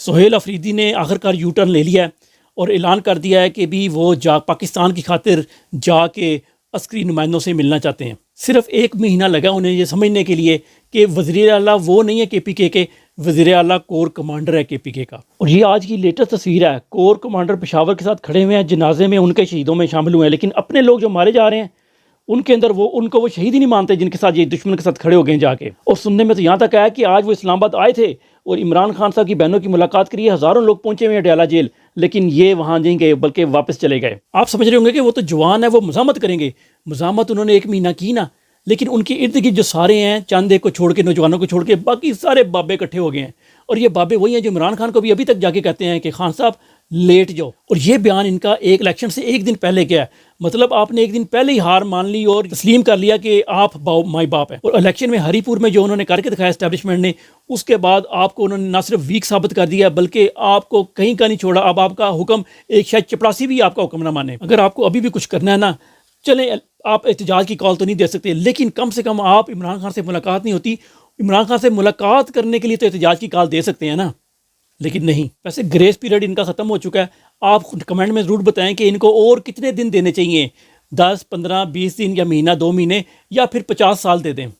سہیل افریدی نے آخرکار you turn لے لیا ہے اور اعلان کر دیا ہے کہ بھی وہ پاکستان کی خاطر جا کے عسکری نمائندوں سے ملنا چاہتے ہیں۔ صرف 1 مہینہ لگا انہیں یہ سمجھنے کے لیے کہ وزیر اعلیٰ وہ نہیں ہے کے پی کے وزیر اعلیٰ کور کمانڈر ہے کے پی کے کا۔ اور یہ آج کی لیٹسٹ تصویر ہے، کور کمانڈر پشاور کے ساتھ کھڑے ہوئے ہیں، جنازے میں ان کے شہیدوں میں شامل ہوئے ہیں، لیکن اپنے لوگ جو مارے جا رہے ہیں ان کے اندر ان کو وہ شہید ہی نہیں مانتے جن کے ساتھ یہ دشمن کے ساتھ کھڑے ہو گئے جا کے۔ اور سننے میں تو یہاں تک آیا کہ آج وہ اسلام آباد آئے تھے اور عمران خان صاحب کی بہنوں کی ملاقات کے لیے ہزاروں لوگ پہنچے ہوئے ہیں ڈیالہ جیل، لیکن یہ وہاں نہیں گئے بلکہ واپس چلے گئے۔ آپ سمجھ رہے ہوں گے کہ وہ تو جوان ہے، وہ مزاحمت کریں گے، مزاحمت انہوں نے 1 مہینہ کی نا، لیکن ان کے ارد گرد جو سارے ہیں، چند ایک کو چھوڑ کے، نوجوانوں کو چھوڑ کے، باقی سارے بابے اکٹھے ہو گئے ہیں۔ اور یہ بابے وہی ہیں جو عمران خان کو بھی ابھی تک جا کے کہتے ہیں کہ خان صاحب لیٹ جاؤ۔ اور یہ بیان ان کا ایک الیکشن سے 1 دن پہلے کیا ہے، مطلب آپ نے 1 دن پہلے ہی ہار مان لی اور تسلیم کر لیا کہ آپ مائی باپ ہے۔ اور الیکشن میں ہری پور میں جو انہوں نے کر کے دکھایا اسٹیبلشمنٹ نے، اس کے بعد آپ کو انہوں نے نہ صرف ویک ثابت کر دیا بلکہ آپ کو کہیں کا نہیں چھوڑا۔ اب آپ کا حکم ایک شاید چپڑاسی بھی آپ کا حکم نہ مانے۔ اگر آپ کو ابھی بھی کچھ کرنا ہے نا، چلیں آپ احتجاج کی کال تو نہیں دے سکتے، لیکن کم سے کم آپ عمران خان سے ملاقات نہیں ہوتی، عمران خان سے ملاقات کرنے کے لیے تو احتجاج کی کال دے سکتے ہیں نا، لیکن نہیں۔ ویسے گریس پیریڈ ان کا ختم ہو چکا ہے، آپ کمنٹ میں ضرور بتائیں کہ ان کو اور کتنے دن دینے چاہیے، 10 15 20 دن یا مہینہ 2 مہینے یا پھر 50 سال دے دیں۔